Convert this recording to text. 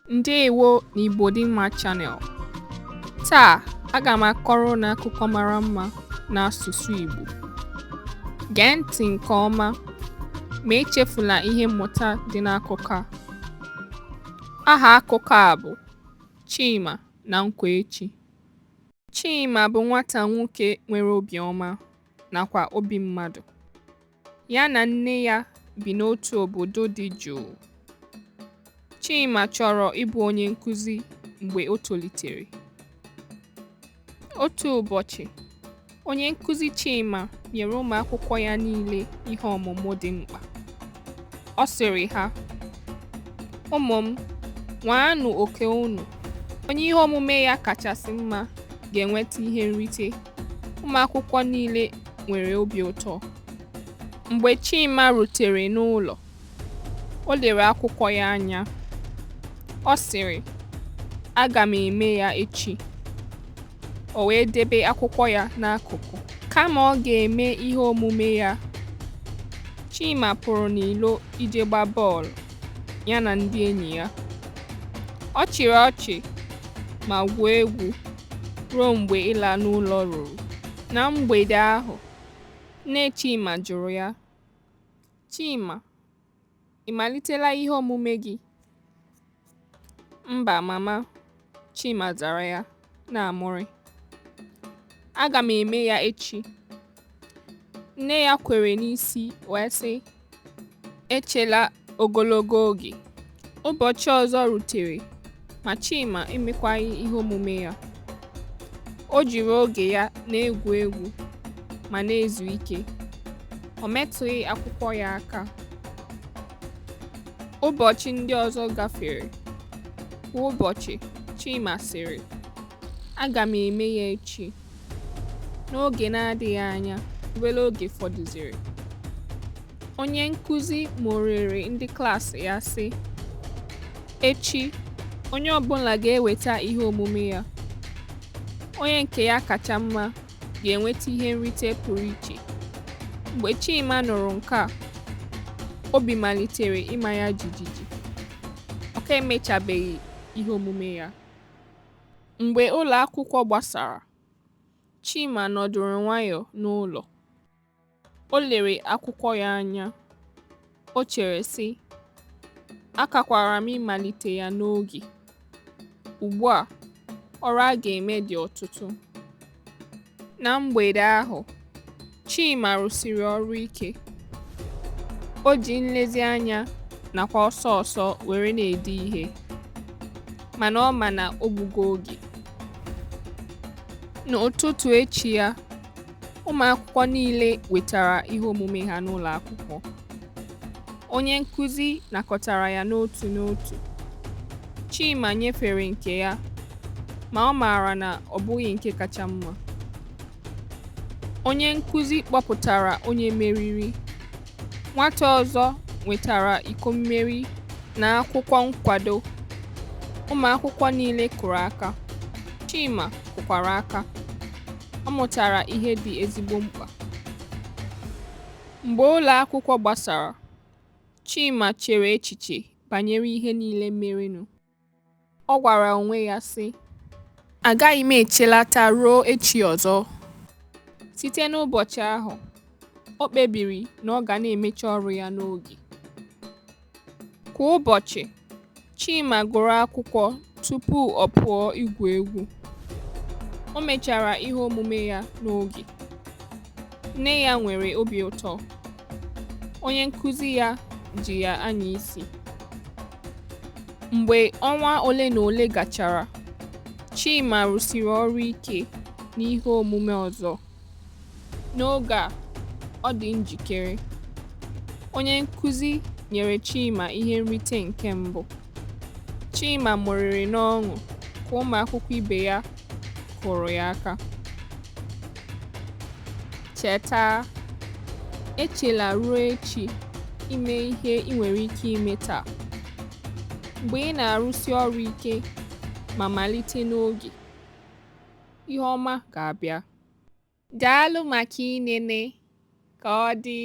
Ndeewo na Igbo-dimma channel. Taa, aga m akọrọ unu akụkọ mara mma n'asụsụ Igbo. Gee ntị nke ọma ma echefula ihe mmụta dị n'akụkọ a. Aha akụkọ a bụ Chima na Nkwechi. Chima bụ nwata nwoke nwere obiọma nakwa obi mmadụ. Ya na nne ya bi n'otu obodo dị jụụ. Chima chọrọ ịbụ onye nkụzi mgbe o tolitere. Otu ụbọchị, onye nkụzi Chima nyere ụmụ akwụkwọ ya niile ihe ọmụmụ dị mkpa. Ọ sịrị ha, "Ụmụ m, nwaanụ oke unu. Onye ihe omume ya kachasị mma ga-enweta ihe nrite." Ụmụ akwụkwọ niile nwere obi ụtọ. Mgbe Chima rutere n'ụlọ, o lere akwụkwọ ya anya. Ọ sịrị, "Aga m eme ya echi." O wee debe akwụkwọ ya n'akụkụ. Kama ọ ga-eme ihe omume ya, Chima pụrụ n'ilo ije gbaa bọọlụ ya na ndị enyi ya. Ọ chịrị ọchị ma gwuo egwu ruo mgbe ịla n'ụlọ ruru. Na mgbede ahụ, nne Chima jụrụ ya, "Chima, ị malitela ihe omume gị?" "Mba, mama," Chima zara ya na-amụrị. "Aga m eme ya echi." Nne ya kwere n'isi wee sị, "Echela ogologo oge." Ụbọchị ọzọ rutere ma Chima emekwaghị ihe omume ya. O jiri oge ya na-egwu egwu ma na-ezu ike. O metụghị akwụkwọ ya aka. Ụbọchị ndị ọzọ gafere. Kwa ụbọchị, Chima sịrị, "Aga m eme ya echi." N'oge na-adịghị anya, obere oge fọdụziri. Onye nkụzi mụrịrị ndị klaasị ya sị, "Echi, onye ọbụla ga-eweta ihe omume ya. Onye nke ya kacha mma ga-enweta ihe nrite pụrụ iche." Mgbe Chima nụrụ nke a, obi malitere ịma ya jijiji. Ọ ka emechabeghị ihe omume ya. Mgbe ụlọ akwụkwọ gbasara, Chima nọdụrụ nwayọọ n'ụlọ. O lere akwụkwọ ya anya. O chere sị, "Akakwara m ịmalite ya n'oge. Ugbu a, ọrụ a ga-eme dị ọtụtụ." Na mgbede ahụ, Chima rụsiri ọrụ ike. O ji nlezianya nakwa ọsọ ọsọ were na-ede ihe, mana ọ ma na o gbugo oge. N'ụtụtụ echi ya, ụmụ akwụkwọ niile wetara ihe omume ha n'ụlọ akwụkwọ. Onye nkụzi nakọtara ya n'otu n'otu. Chima nyefere nke ya, ma ọ maara na ọ bụghị nke kacha mma. Onye nkụzi kpọpụtara onye meriri. Nwata ọzọ nwetara iko mmeri na akwụkwọ nkwado. Ụmụ akwụkwọ niile kụrụ aka. Chima kụkwara aka. Ọ mụtara ihe dị ezigbo mkpa. Mgbe ụlọ akwụkwọ gbasara, Chima chere echiche banyere ihe niile merenụ. Ọ gwara onwe ya sị, "Agaghị m echelata ruo echi ọzọ." Site n'ụbọchị ahụ, o kpebiri na ọ ga na-emecha ọrụ ya n'oge. Kwa ụbọchị, Chima gụrụ akwụkwọ tupu ọ pụọ igwu egwu. O mechara ihe omume ya n'oge. Nne ya nwere obi ụtọ. Onye nkụzi ya ji ya anya isi. Mgbe ọnwa ole na ole gachara, Chima rụsiri ọrụ ike n'ihe omume ọzọ. N'oge a, ọ dị njikere. Onye nkụzi nyere Chima ihe nrite nke mbụ. Chima mụrịrị n'ọṅụ ka ụmụ akwụkwọ ibe ya kụrụ ya aka. Cheta, echela ruo echi ime ihe ị nwere ike ime taa. Mgbe ị na-arụsi ọrụ ike ma malite n'oge, ihe ọma ga-abịa. Daalụ maka inene. Ka ọ dị.